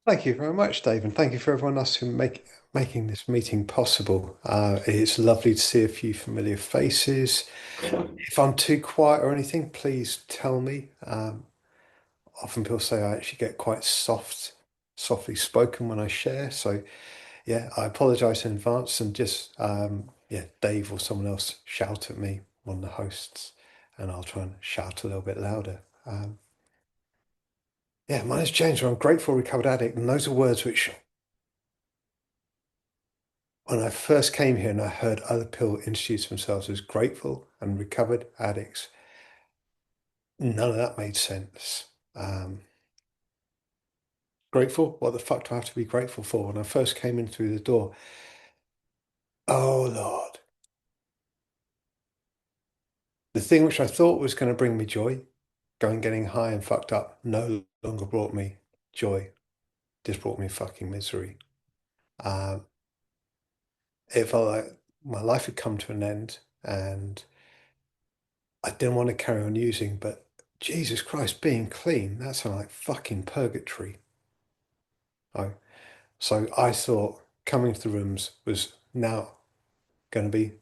Thank you very much, Dave, and thank you for everyone else who making this meeting possible. It's lovely to see a few familiar faces. If I'm too quiet or anything, please tell me. Often people say I actually get quite softly spoken when I share. So yeah, I apologize in advance and just yeah, Dave or someone else shout at me, one of the hosts, and I'll try and shout a little bit louder. Yeah, my name's James. I'm a grateful recovered addict, and those are words which when I first came here and I heard other people introduce themselves as grateful and recovered addicts, none of that made sense. Um, Grateful? What the fuck do I have to be grateful for? When I first came in through the door, oh Lord, the thing which I thought was going to bring me joy, going getting high and fucked up, no longer brought me joy, just brought me fucking misery. Um, it felt like my life had come to an end and I didn't want to carry on using, but Jesus Christ, being clean, that sounded like fucking purgatory. I, so I thought coming to the rooms was now going to be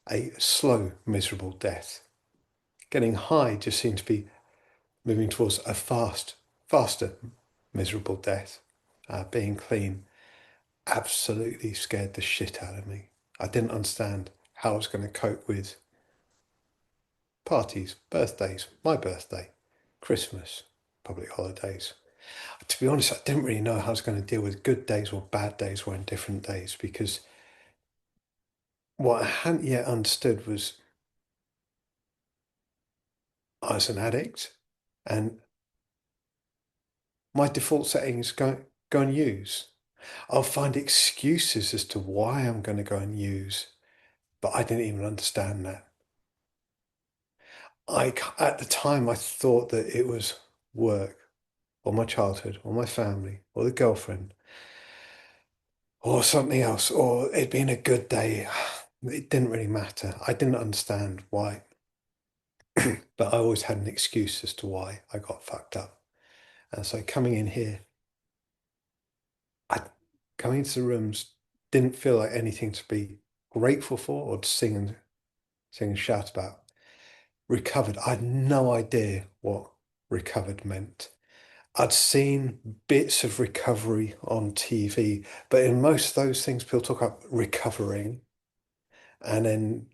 a slow, miserable death. Getting high just seemed to be moving towards a faster, miserable death. Being clean absolutely scared the shit out of me. I didn't understand how I was going to cope with parties, birthdays, my birthday, Christmas, public holidays. To be honest, I didn't really know how I was going to deal with good days or bad days or indifferent days because what I hadn't yet understood was I was an addict and my default settings go and use. I'll find excuses as to why I'm going to go and use, but I didn't even understand that. At the time, I thought that it was work or my childhood or my family or the girlfriend or something else, or it being a good day. It didn't really matter. I didn't understand why, but I always had an excuse as to why I got fucked up. And so coming in here, I coming into the rooms didn't feel like anything to be grateful for or to sing and shout about. Recovered. I had no idea what recovered meant. I'd seen bits of recovery on TV, but in most of those things, people talk about recovering. And then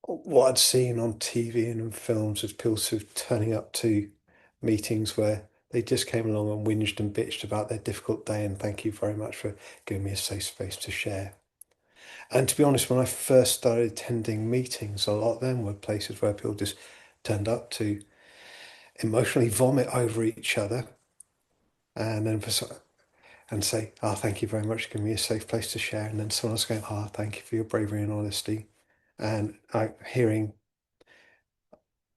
what I'd seen on TV and in films was people sort of turning up to meetings where they just came along and whinged and bitched about their difficult day. And thank you very much for giving me a safe space to share. And to be honest, when I first started attending meetings, a lot of them were places where people just turned up to emotionally vomit over each other and then and say, "Ah, thank you very much for giving me a safe place to share." And then someone else going, "Ah, thank you for your bravery and honesty." And I hearing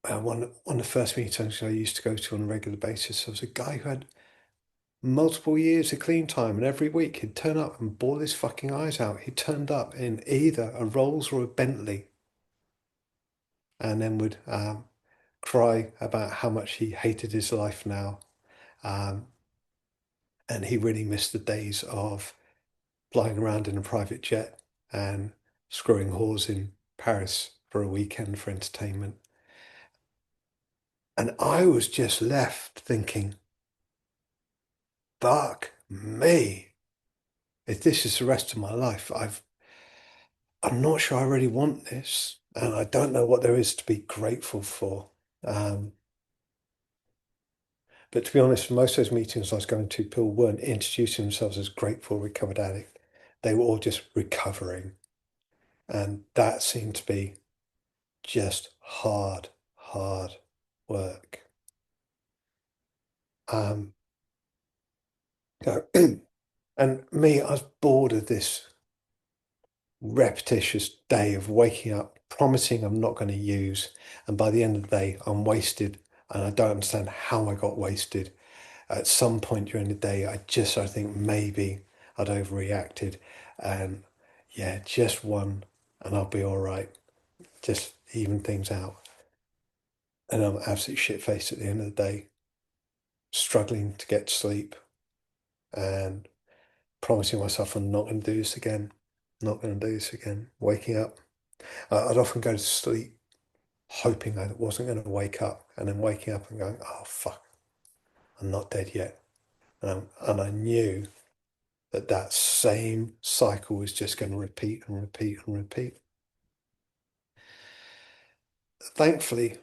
one of the first meetings I used to go to on a regular basis, there was a guy who had multiple years of clean time, and every week he'd turn up and bawl his fucking eyes out. He turned up in either a Rolls or a Bentley, and then would cry about how much he hated his life now. Um, and he really missed the days of flying around in a private jet and screwing whores in Paris for a weekend for entertainment. And I was just left thinking, fuck me. If this is the rest of my life, I'm not sure I really want this. And I don't know what there is to be grateful for. Um, but to be honest, most of those meetings I was going to, people weren't introducing themselves as grateful recovered addict. They were all just recovering. And that seemed to be just hard work. Um, and me, I was bored of this repetitious day of waking up, promising I'm not going to use, and by the end of the day, I'm wasted, and I don't understand how I got wasted. At some point during the day, I think maybe I'd overreacted, and yeah, just one, and I'll be all right. Just even things out, and I'm absolutely shit faced at the end of the day. struggling to get sleep and promising myself I'm not going to do this again, not going to do this again. Waking up, I'd often go to sleep hoping I wasn't going to wake up, and then waking up and going, oh fuck, I'm not dead yet. And I knew that that same cycle was just going to repeat and repeat and repeat. Thankfully,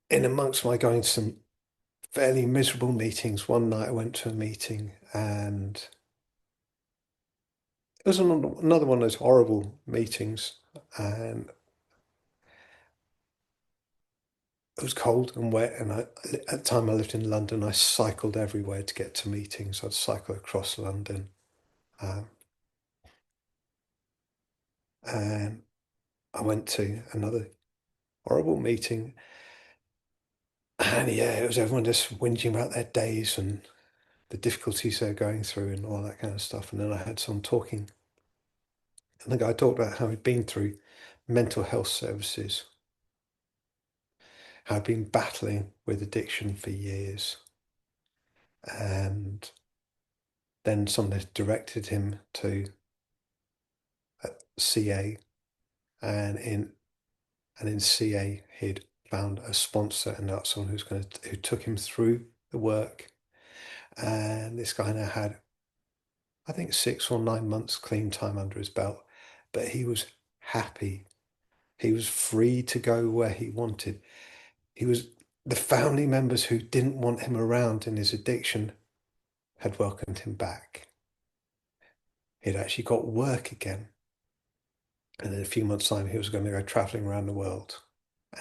in amongst my going to some fairly miserable meetings, one night I went to a meeting and it was another one of those horrible meetings, and it was cold and wet. And at the time I lived in London, I cycled everywhere to get to meetings. I'd cycle across London, um, and I went to another horrible meeting. And yeah, it was everyone just whinging about their days and the difficulties they're going through and all that kind of stuff. And then I had someone talking, and the guy talked about how he'd been through mental health services, how he'd been battling with addiction for years. And then someone had directed him to CA, and in CA he'd found a sponsor, and that's someone who took him through the work. And this guy now had, I think, 6 or 9 months clean time under his belt, but he was happy. He was free to go where he wanted. He was The family members who didn't want him around in his addiction had welcomed him back. He'd actually got work again. And in a few months' time, he was going to go traveling around the world.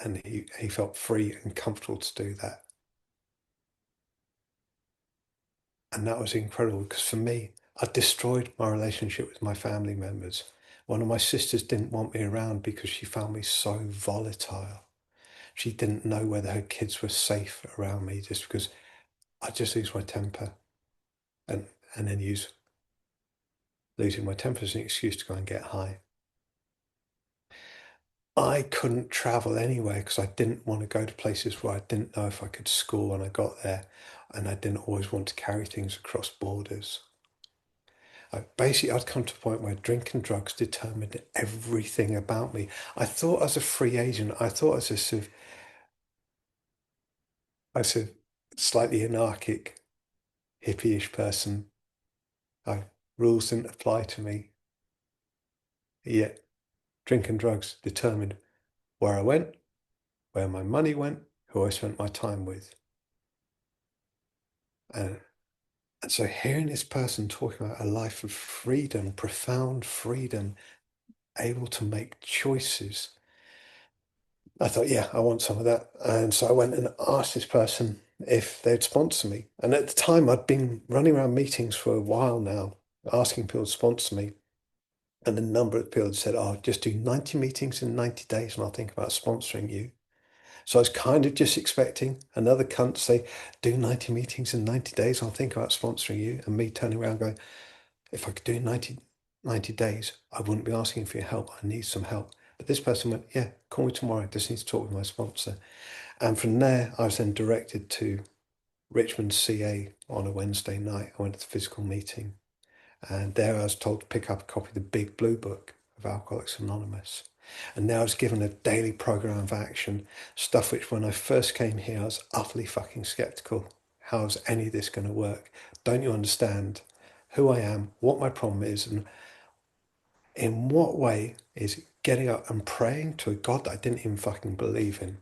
And he felt free and comfortable to do that. And that was incredible because for me, I destroyed my relationship with my family members. One of my sisters didn't want me around because she found me so volatile. She didn't know whether her kids were safe around me just because I just lose my temper and, and then use losing my temper as an excuse to go and get high. I couldn't travel anywhere because I didn't want to go to places where I didn't know if I could score when I got there. And I didn't always want to carry things across borders. I'd come to a point where drink and drugs determined everything about me. I thought as a free agent, I thought as a sort of slightly anarchic, hippie-ish person, rules didn't apply to me. Yet drink and drugs determined where I went, where my money went, who I spent my time with. And, and so hearing this person talking about a life of freedom, profound freedom, able to make choices, I thought, yeah, I want some of that. And so I went and asked this person if they'd sponsor me. And at the time, I'd been running around meetings for a while now, asking people to sponsor me. And a number of people had said, oh, just do 90 meetings in 90 days and I'll think about sponsoring you. So I was kind of just expecting another cunt to say, do 90 meetings in 90 days, I'll think about sponsoring you. And me turning around going, if I could do 90 days, I wouldn't be asking for your help. I need some help. But this person went, yeah, call me tomorrow. I just need to talk with my sponsor. And from there, I was then directed to Richmond CA on a Wednesday night. I went to the physical meeting. And there I was told to pick up a copy of the Big Blue Book of Alcoholics Anonymous. And now I was given a daily program of action, stuff which when I first came here, I was utterly fucking skeptical. How's any of this going to work? Don't you understand who I am, what my problem is, and in what way is getting up and praying to a God that I didn't even fucking believe in?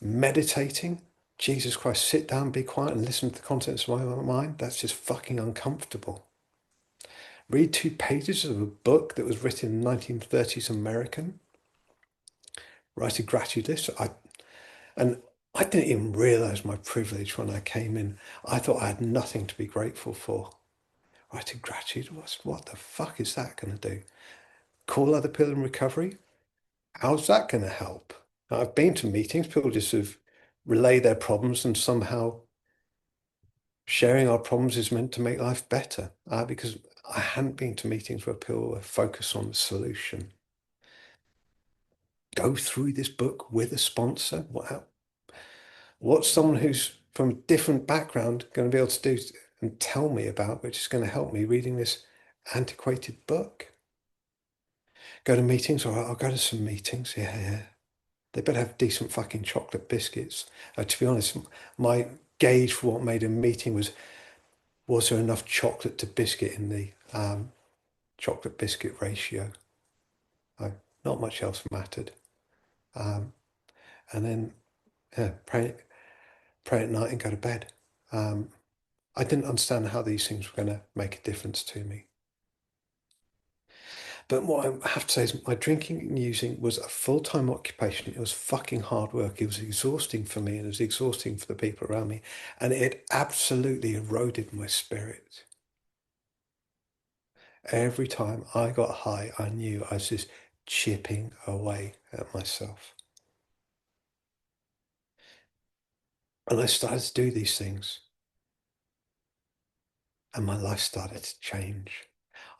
Meditating, Jesus Christ, sit down, be quiet, and listen to the contents of my mind. That's just fucking uncomfortable. Read 2 pages of a book that was written in 1930s American. Write a gratitude list. And I didn't even realize my privilege when I came in. I thought I had nothing to be grateful for. Write a gratitude. What the fuck is that going to do? Call other people in recovery? How's that going to help? I've been to meetings, people just sort of relay their problems, and somehow sharing our problems is meant to make life better. Because I hadn't been to meetings where people were focused on the solution. Go through this book with a sponsor. What's someone who's from a different background going to be able to do and tell me about, which is going to help me reading this antiquated book. Go to meetings, all right, I'll go to some meetings. Yeah, yeah. They better have decent fucking chocolate biscuits. To be honest, my gauge for what made a meeting was there enough chocolate to biscuit in the chocolate biscuit ratio? Uh, Not much else mattered. Um, and then yeah, pray at night and go to bed. Um, I didn't understand how these things were going to make a difference to me. But what I have to say is my drinking and using was a full-time occupation. It was fucking hard work. It was exhausting for me and it was exhausting for the people around me. And it absolutely eroded my spirit. Every time I got high, I knew I was just chipping away at myself. And I started to do these things and my life started to change.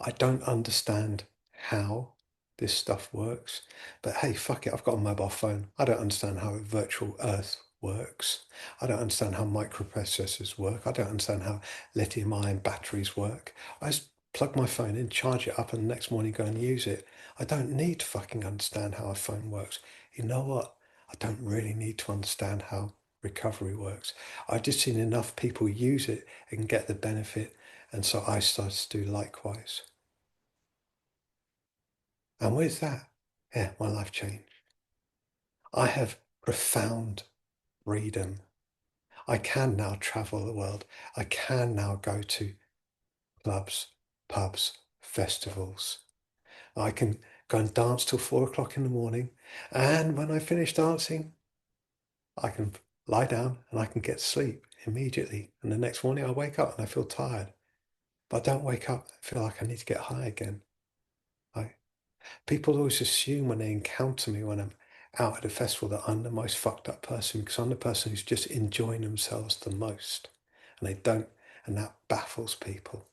I don't understand how this stuff works, but hey, fuck it, I've got a mobile phone. I don't understand how a virtual earth works. I don't understand how microprocessors work. I don't understand how lithium ion batteries work. I just plug my phone in, charge it up, and the next morning go and use it. I don't need to fucking understand how a phone works. You know what? I don't really need to understand how recovery works. I've just seen enough people use it and get the benefit, and so I started to do likewise. And with that, yeah, my life changed. I have profound freedom. I can now travel the world. I can now go to clubs, pubs, festivals. I can go and dance till 4 o'clock in the morning. And when I finish dancing, I can lie down and I can get sleep immediately. And the next morning I wake up and I feel tired. But I don't wake up and feel like I need to get high again. I, People always assume when they encounter me when I'm out at a festival that I'm the most fucked up person because I'm the person who's just enjoying themselves the most. And they don't, and that baffles people.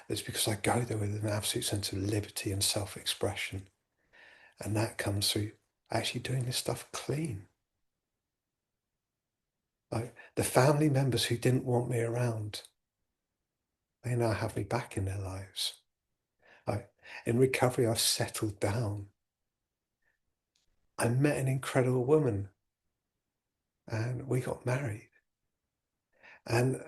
It's because I go there with an absolute sense of liberty and self-expression. And that comes through actually doing this stuff clean. Like the family members who didn't want me around, they now have me back in their lives. Like in recovery, I've settled down. I met an incredible woman and we got married. And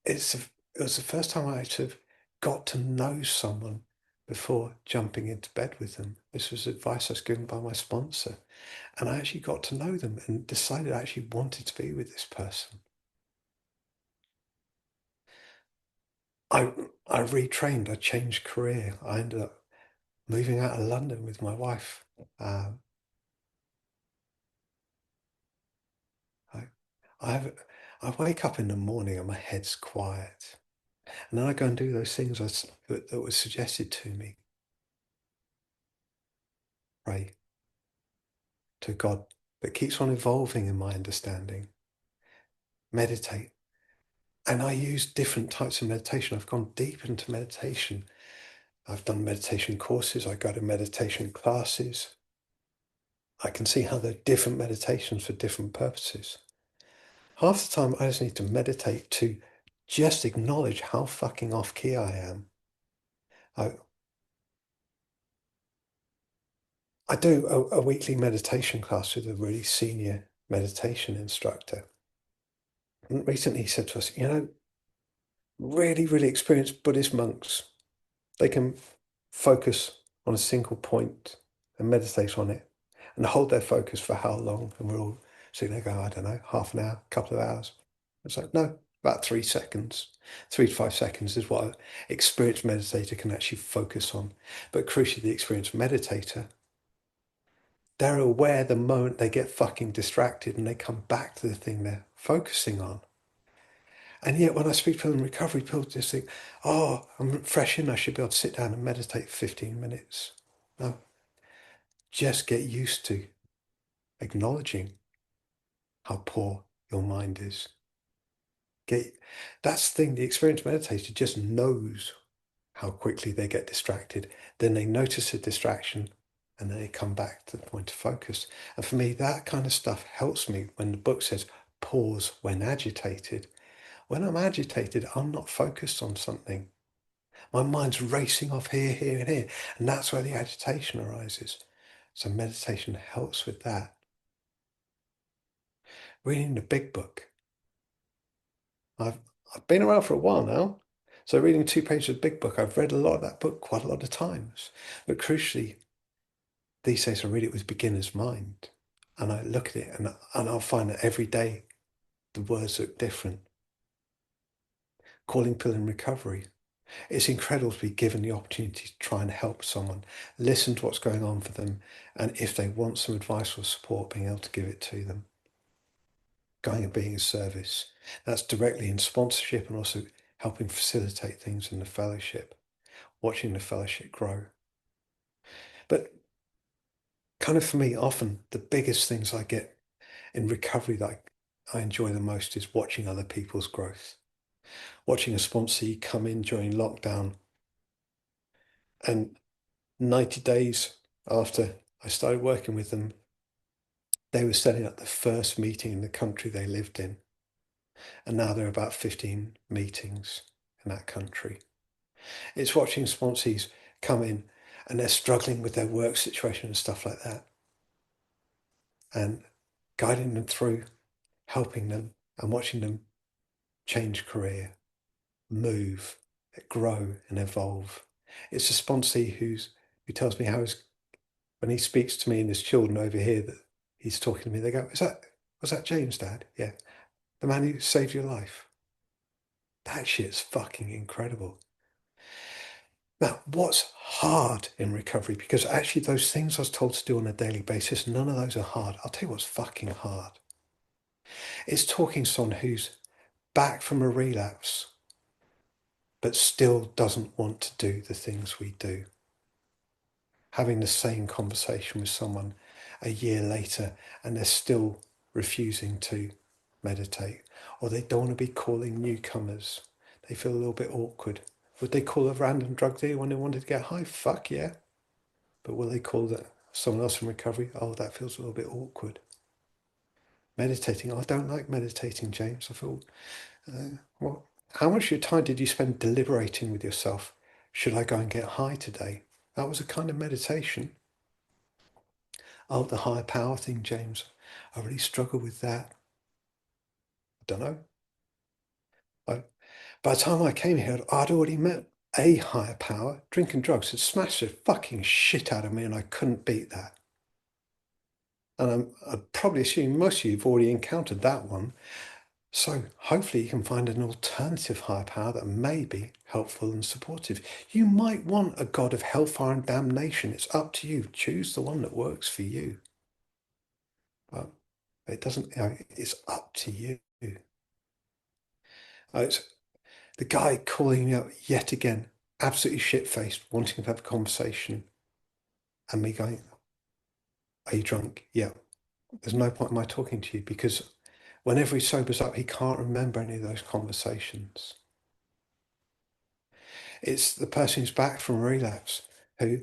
it was the first time I actually got to know someone before jumping into bed with them. This was advice I was given by my sponsor. And I actually got to know them and decided I actually wanted to be with this person. I, I retrained, I changed career. I ended up moving out of London with my wife. Um, I, I, have, I wake up in the morning and my head's quiet. And then I go and do those things that were suggested to me. Pray to God that keeps on evolving in my understanding. Meditate. And I use different types of meditation. I've gone deep into meditation. I've done meditation courses. I go to meditation classes. I can see how there are different meditations for different purposes. Half the time, I just need to meditate to just acknowledge how fucking off key I am. I, I do a weekly meditation class with a really senior meditation instructor. And recently he said to us, really, really experienced Buddhist monks, they can focus on a single point and meditate on it and hold their focus for how long? And we're all sitting there going, I don't know, half an hour, couple of hours. It's like, no, about 3 seconds. 3 to 5 seconds is what an experienced meditator can actually focus on. But crucially, the experienced meditator, they're aware the moment they get fucking distracted and they come back to the thing they're focusing on. And yet, when I speak to people in recovery, people just think, oh, I'm fresh in, I should be able to sit down and meditate for 15 minutes. No, just get used to acknowledging how poor your mind is. That's the thing, the experienced meditator just knows how quickly they get distracted. Then they notice a distraction and then they come back to the point of focus. And for me, that kind of stuff helps me when the book says, pause when agitated. When I'm agitated, I'm not focused on something. My mind's racing off here, here, and here. And that's where the agitation arises. So meditation helps with that. Reading the big book. I've, I've been around for a while now. So reading 2 pages of the big book, I've read a lot of that book quite a lot of times. But crucially, these days I read it with beginner's mind. And I look at it and I'll find that every day the words look different. Calling pill and recovery. It's incredible to be given the opportunity to try and help someone, listen to what's going on for them, and if they want some advice or support, being able to give it to them. Going and being of service. That's directly in sponsorship and also helping facilitate things in the fellowship, watching the fellowship grow. But kind of for me, often the biggest things I get in recovery that I enjoy the most is watching other people's growth. Watching a sponsee come in during lockdown and 90 days after I started working with them, they were setting up the first meeting in the country they lived in. And now there are about 15 meetings in that country. It's watching sponsees come in and they're struggling with their work situation and stuff like that. And guiding them through, helping them and watching them change career, move, grow and evolve. It's a sponsee who tells me how when he speaks to me and his children over here that he's talking to me, they go, was that James, Dad? Yeah. The man who saved your life. That shit's fucking incredible. Now, what's hard in recovery? Because actually those things I was told to do on a daily basis, none of those are hard. I'll tell you what's fucking hard. It's talking to someone who's back from a relapse, but still doesn't want to do the things we do. Having the same conversation with someone a year later and they're still refusing to meditate, or they don't want to be calling newcomers. They feel a little bit awkward. Would they call a random drug dealer when they wanted to get high? Fuck yeah. But will they call someone else in recovery? Oh, that feels a little bit awkward. Meditating. I don't like meditating, James. I feel, well, how much of your time did you spend deliberating with yourself? Should I go and get high today? That was a kind of meditation. Oh, the higher power thing, James. I really struggle with that. I don't know. By the time I came here, I'd already met a higher power. Drinking drugs had smashed the fucking shit out of me, and I couldn't beat that. And I'd probably assume most of you have already encountered that one. So hopefully you can find an alternative higher power that may be helpful and supportive. You might want a god of hellfire and damnation. It's up to you. Choose the one that works for you. But it doesn't, it's up to you. It's the guy calling me up yet again, absolutely shit-faced, wanting to have a conversation, and me going, "Are you drunk?" Yeah. There's no point in my talking to you because whenever he sobers up, he can't remember any of those conversations. It's the person who's back from relapse who,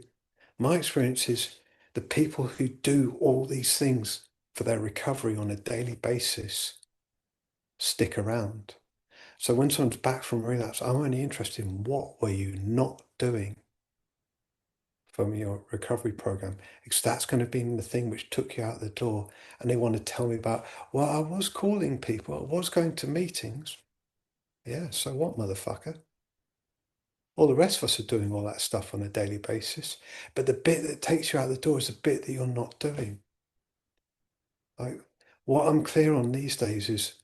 my experience is the people who do all these things for their recovery on a daily basis stick around. So when someone's back from relapse, I'm only interested in what were you not doing from your recovery program, because that's going to be the thing which took you out the door. And they want to tell me about, well, I was calling people, I was going to meetings. Yeah, so what, motherfucker? All the rest of us are doing all that stuff on a daily basis. But the bit that takes you out the door is the bit that you're not doing. Like, what I'm clear on these days is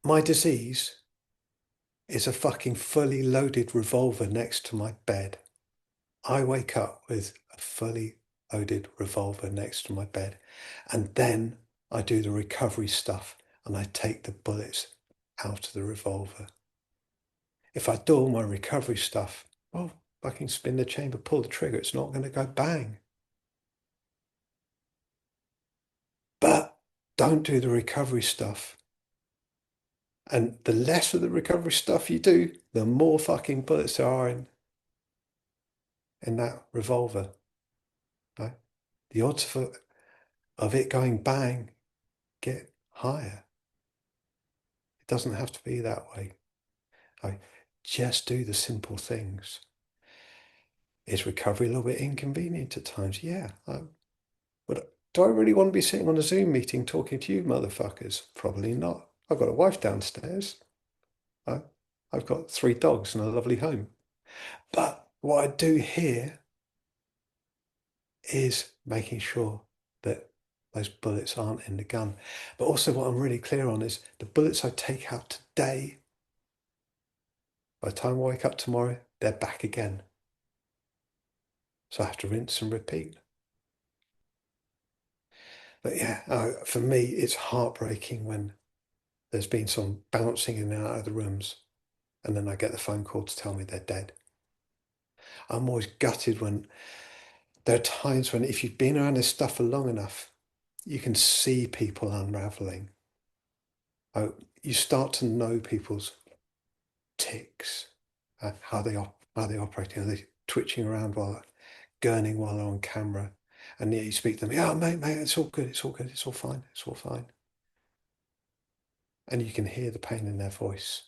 my disease is a fucking fully loaded revolver next to my bed. I wake up with a fully loaded revolver next to my bed, and then I do the recovery stuff and I take the bullets out of the revolver. If I do all my recovery stuff, well, fucking spin the chamber, pull the trigger, it's not going to go bang. But don't do the recovery stuff. And the less of the recovery stuff you do, the more fucking bullets there are in that revolver. Right? The odds of it going bang get higher. It doesn't have to be that way. I just do the simple things. Is recovery a little bit inconvenient at times? Yeah. But do I really want to be sitting on a Zoom meeting talking to you motherfuckers? Probably not. I've got a wife downstairs. I, I've got 3 dogs and a lovely home. But what I do here is making sure that those bullets aren't in the gun. But also what I'm really clear on is the bullets I take out today, by the time I wake up tomorrow, they're back again. So I have to rinse and repeat. But yeah, for me, it's heartbreaking when there's been some bouncing in and out of the rooms, and then I get the phone call to tell me they're dead. I'm always gutted when there are times when if you've been around this stuff for long enough, you can see people unraveling. Oh, you start to know people's tics, how they operating, are they twitching around while gurning while they're on camera, and yet you speak to them, yeah, mate, it's all good, it's all good, it's all fine, it's all fine, and you can hear the pain in their voice,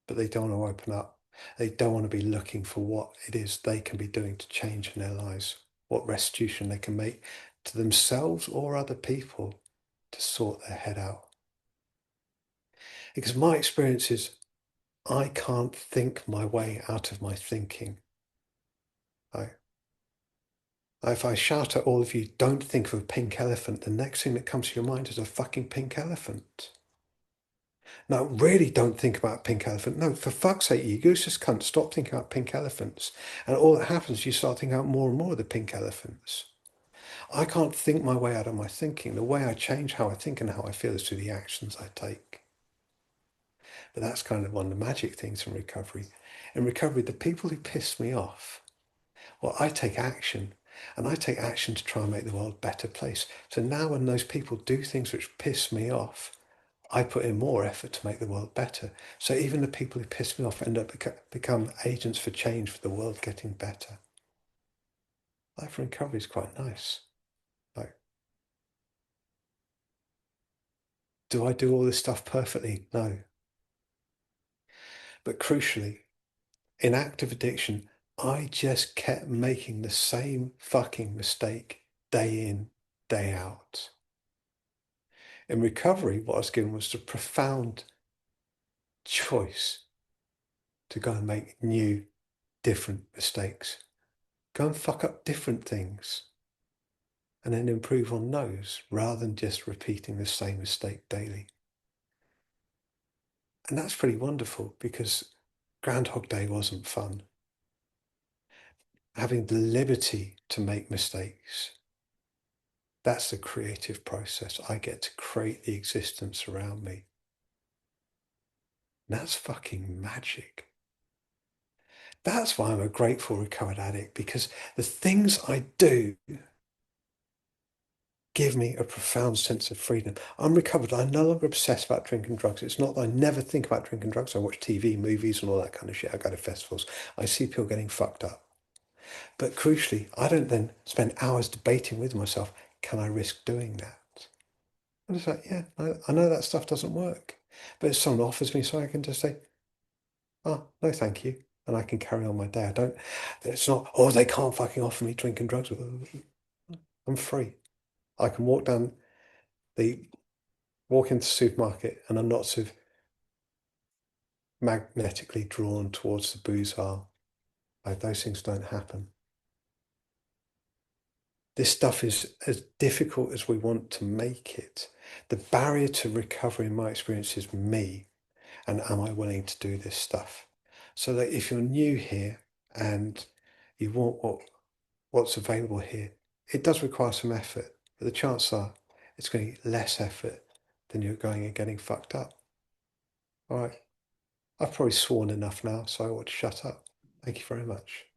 but they don't want to open up. They don't want to be looking for what it is they can be doing to change in their lives, what restitution they can make to themselves or other people to sort their head out. Because my experience is I can't think my way out of my thinking. I, if I shout at all of you, don't think of a pink elephant, the next thing that comes to your mind is a fucking pink elephant. No, really don't think about pink elephant. No, for fuck's sake, you useless cunt, stop thinking about pink elephants. And all that happens, you start thinking about more and more of the pink elephants. I can't think my way out of my thinking. The way I change how I think and how I feel is through the actions I take. But that's kind of one of the magic things in recovery. In recovery, the people who piss me off, well, I take action. And I take action to try and make the world a better place. So now when those people do things which piss me off, I put in more effort to make the world better. So even the people who piss me off end up become agents for change for the world getting better. Life in recovery is quite nice. Like, do I do all this stuff perfectly? No. But crucially, in active addiction, I just kept making the same fucking mistake day in, day out. In recovery, what I was given was the profound choice to go and make new, different mistakes. Go and fuck up different things and then improve on those rather than just repeating the same mistake daily. And that's pretty wonderful because Groundhog Day wasn't fun. Having the liberty to make mistakes, that's the creative process. I get to create the existence around me. And that's fucking magic. That's why I'm a grateful recovered addict, because the things I do give me a profound sense of freedom. I'm recovered. I'm no longer obsessed about drinking drugs. It's not that I never think about drinking drugs. I watch TV, movies, and all that kind of shit. I go to festivals. I see people getting fucked up. But crucially, I don't then spend hours debating with myself, can I risk doing that? I'm just like, yeah, I know that stuff doesn't work. But if someone offers me so I can just say, oh, no, thank you. And I can carry on my day. I don't, it's not, oh, they can't fucking offer me drinking drugs. I'm free. I can the walk into the supermarket and I'm not sort of magnetically drawn towards the booze aisle. Like those things don't happen. This stuff is as difficult as we want to make it. The barrier to recovery, in my experience, is me. And am I willing to do this stuff? So that if you're new here and you want what's available here, it does require some effort. But the chances are it's going to be less effort than you're going and getting fucked up. All right. I've probably sworn enough now, so I ought to shut up. Thank you very much.